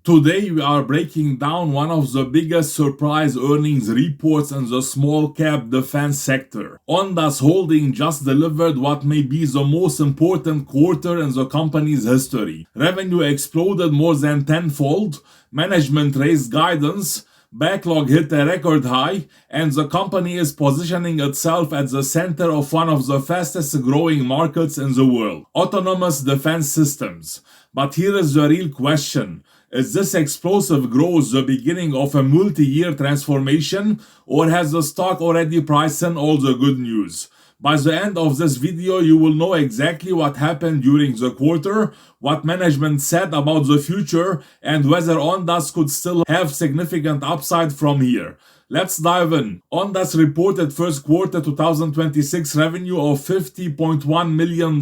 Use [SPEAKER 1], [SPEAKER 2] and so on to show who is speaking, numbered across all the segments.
[SPEAKER 1] Today we are breaking down one of the biggest surprise earnings reports in the small cap defense sector. Ondas Holding just delivered what may be the most important quarter in the company's history. Revenue exploded more than tenfold, management raised guidance, backlog hit a record high, and the company is positioning itself at the center of one of the fastest growing markets in the world, autonomous defense systems. But here is the real question. Is this explosive growth the beginning of a multi-year transformation, or has the stock already priced in all the good news? By the end of this video, you will know exactly what happened during the quarter, what management said about the future, and whether Ondas could still have significant upside from here. Let's dive in. Ondas reported first quarter 2026 revenue of $50.1 million.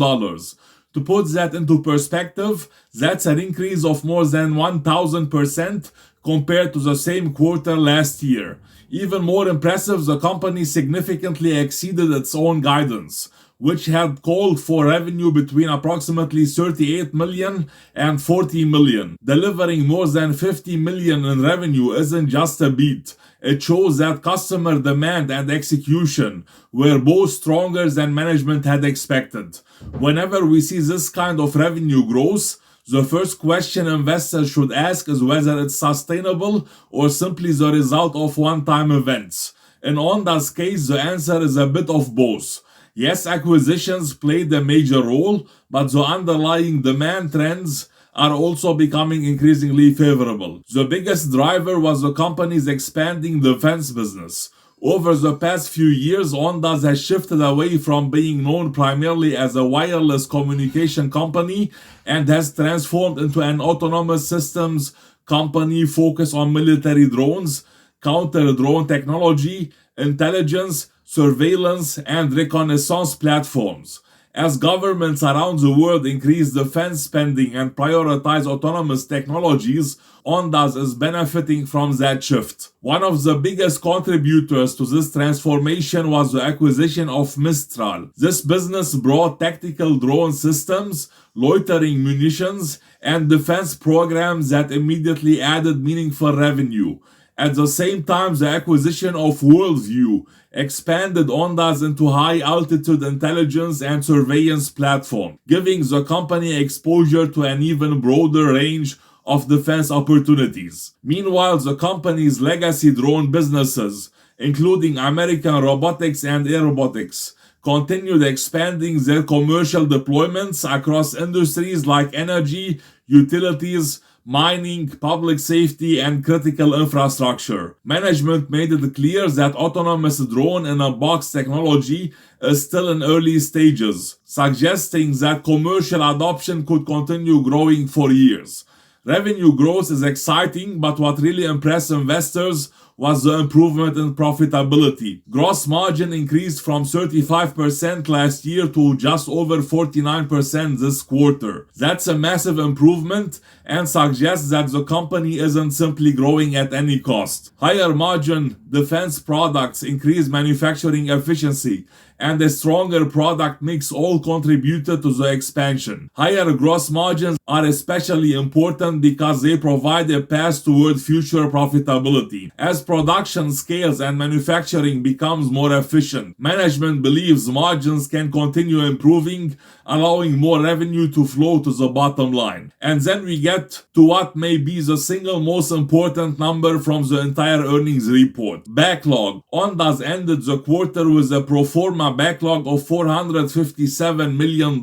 [SPEAKER 1] To put that into perspective, that's an increase of more than 1,000% compared to the same quarter last year. Even more impressive, the company significantly exceeded its own guidance, which had called for revenue between approximately $38 million and $40 million. Delivering more than $50 million in revenue isn't just a beat. It shows that customer demand and execution were both stronger than management had expected. Whenever we see this kind of revenue growth, the first question investors should ask is whether it's sustainable or simply the result of one-time events. In Ondas' case, the answer is a bit of both. Yes, acquisitions played a major role, but the underlying demand trends are also becoming increasingly favorable. The biggest driver was the company's expanding defense business. Over the past few years, Ondas has shifted away from being known primarily as a wireless communication company and has transformed into an autonomous systems company focused on military drones, counter-drone technology, intelligence, surveillance, and reconnaissance platforms. As governments around the world increase defense spending and prioritize autonomous technologies, Ondas is benefiting from that shift. One of the biggest contributors to this transformation was the acquisition of Mistral. This business brought tactical drone systems, loitering munitions, and defense programs that immediately added meaningful revenue. At the same time, the acquisition of Worldview expanded Ondas into high-altitude intelligence and surveillance platform, giving the company exposure to an even broader range of defense opportunities. Meanwhile, the company's legacy drone businesses, including American Robotics and Aerobotics, continued expanding their commercial deployments across industries like energy, utilities, mining, public safety, and critical infrastructure. Management made it clear that autonomous drone-in-a-box technology is still in early stages, suggesting that commercial adoption could continue growing for years. Revenue growth is exciting, but what really impressed investors was the improvement in profitability. Gross margin increased from 35% last year to just over 49% this quarter. That's a massive improvement and suggests that the company isn't simply growing at any cost. Higher margin defense products, increased manufacturing efficiency, and a stronger product mix all contributed to the expansion. Higher gross margins are especially important because they provide a path toward future profitability. As production scales and manufacturing becomes more efficient, management believes margins can continue improving, allowing more revenue to flow to the bottom line. And then we get to what may be the single most important number from the entire earnings report: backlog. Ondas ended the quarter with a pro forma backlog of $457 million.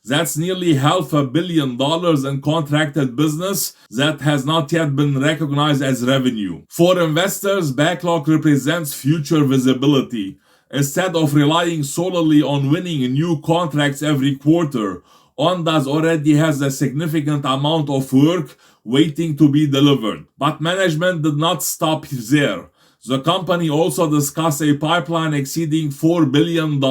[SPEAKER 1] That's nearly $500 million in contracted business that has not yet been recognized as revenue. For investors, backlog represents future visibility. Instead of relying solely on winning new contracts every quarter, Ondas already has a significant amount of work waiting to be delivered. But management did not stop there. The company also discussed a pipeline exceeding $4 billion.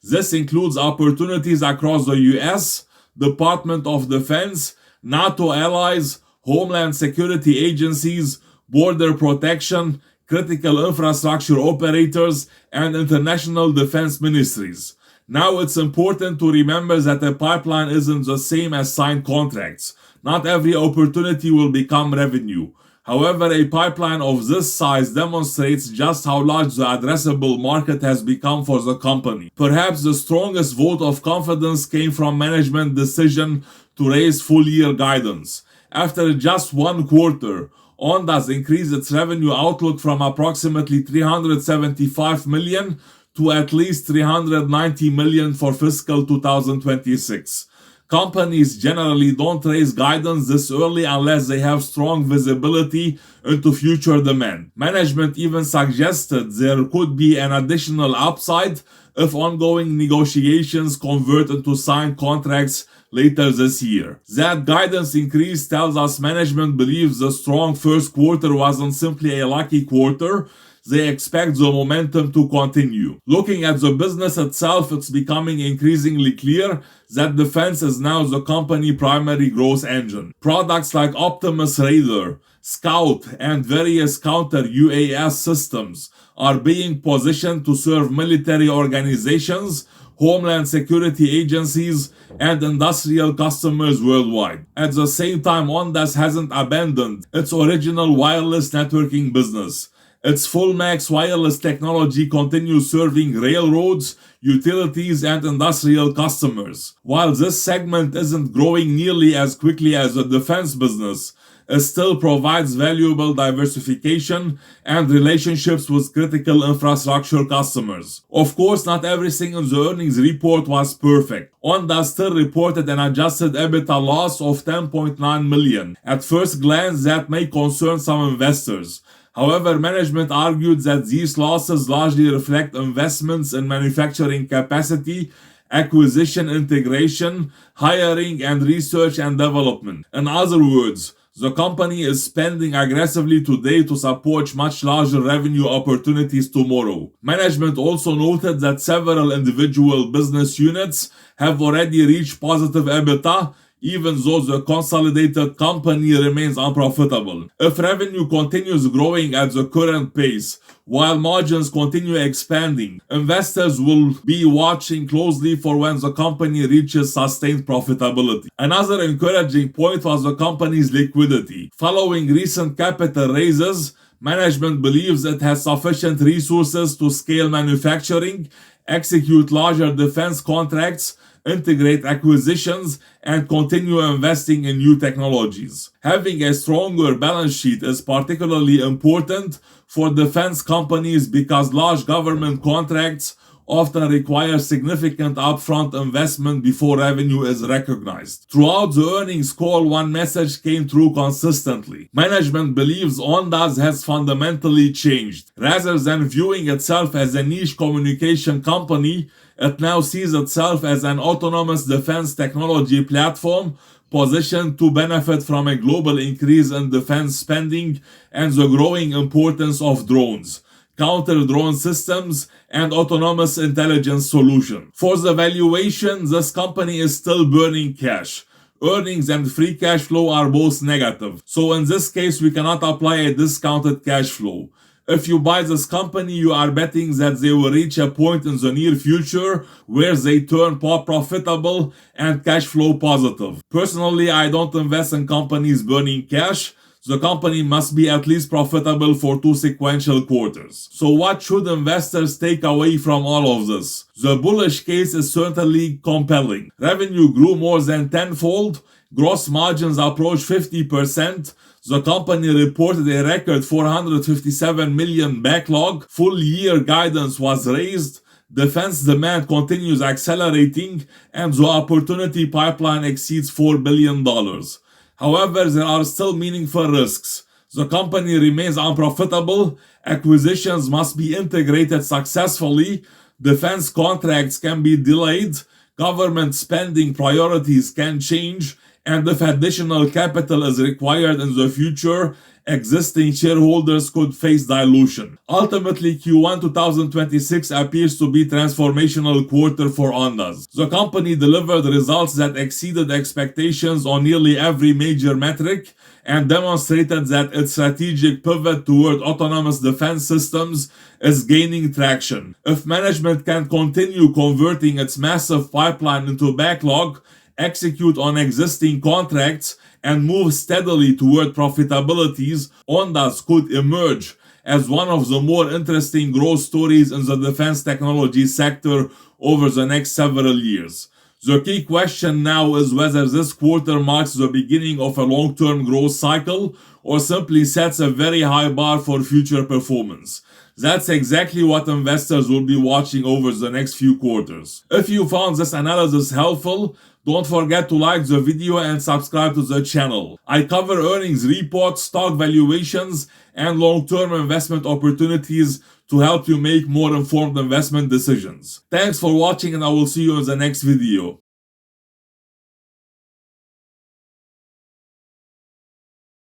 [SPEAKER 1] This includes opportunities across the US, Department of Defense, NATO allies, Homeland Security agencies, border protection, critical infrastructure operators, and international defense ministries. Now it's important to remember that a pipeline isn't the same as signed contracts. Not every opportunity will become revenue. However, a pipeline of this size demonstrates just how large the addressable market has become for the company. Perhaps the strongest vote of confidence came from management's decision to raise full-year guidance. After just one quarter, Ondas increased its revenue outlook from approximately $375 million to at least $390 million for fiscal 2026. Companies generally don't raise guidance this early unless they have strong visibility into future demand. Management even suggested there could be an additional upside if ongoing negotiations convert into signed contracts later this year. That guidance increase tells us management believes the strong first quarter wasn't simply a lucky quarter. They expect the momentum to continue. Looking at the business itself, it's becoming increasingly clear that defense is now the company's primary growth engine. Products like Optimus Radar, Scout, and various counter-UAS systems are being positioned to serve military organizations, homeland security agencies, and industrial customers worldwide. At the same time, Ondas hasn't abandoned its original wireless networking business. Its FullMAX wireless technology continues serving railroads, utilities, and industrial customers. While this segment isn't growing nearly as quickly as the defense business, it still provides valuable diversification and relationships with critical infrastructure customers. Of course, not everything in the earnings report was perfect. Ondas still reported an adjusted EBITDA loss of $10.9 million. At first glance, that may concern some investors. However, management argued that these losses largely reflect investments in manufacturing capacity, acquisition integration, hiring, and research and development. In other words, the company is spending aggressively today to support much larger revenue opportunities tomorrow. Management also noted that several individual business units have already reached positive EBITDA, even though the consolidated company remains unprofitable. If revenue continues growing at the current pace, while margins continue expanding, investors will be watching closely for when the company reaches sustained profitability. Another encouraging point was the company's liquidity. Following recent capital raises, management believes it has sufficient resources to scale manufacturing, execute larger defense contracts, integrate acquisitions, and continue investing in new technologies. Having a stronger balance sheet is particularly important for defense companies because large government contracts often require significant upfront investment before revenue is recognized. Throughout the earnings call, one message came through consistently. Management believes Ondas has fundamentally changed. Rather than viewing itself as a niche communication company, it now sees itself as an autonomous defense technology platform positioned to benefit from a global increase in defense spending and the growing importance of drones, counter-drone systems, and autonomous intelligence solutions. For the valuation, this company is still burning cash. Earnings and free cash flow are both negative, so in this case we cannot apply a discounted cash flow. If you buy this company, you are betting that they will reach a point in the near future where they turn profitable and cash flow positive. Personally, I don't invest in companies burning cash. The company must be at least profitable for 2 sequential quarters. So what should investors take away from all of this? The bullish case is certainly compelling. Revenue grew more than tenfold. Gross margins approached 50%. The company reported a record $457 million backlog. Full year guidance was raised. Defense demand continues accelerating, and the opportunity pipeline exceeds $4 billion. However, there are still meaningful risks. The company remains unprofitable. Acquisitions must be integrated successfully. Defense contracts can be delayed. Government spending priorities can change. And if additional capital is required in the future, existing shareholders could face dilution. Ultimately, Q1 2026 appears to be a transformational quarter for Ondas. The company delivered results that exceeded expectations on nearly every major metric and demonstrated that its strategic pivot toward autonomous defense systems is gaining traction. If management can continue converting its massive pipeline into backlog execute on existing contracts, and move steadily toward profitabilities, Ondas could emerge as one of the more interesting growth stories in the defense technology sector over the next several years. The key question now is whether this quarter marks the beginning of a long-term growth cycle or simply sets a very high bar for future performance. That's exactly what investors will be watching over the next few quarters. If you found this analysis helpful, don't forget to like the video and subscribe to the channel. I cover earnings reports, stock valuations, and long-term investment opportunities to help you make more informed investment decisions. Thanks for watching, and I will see you in the next video.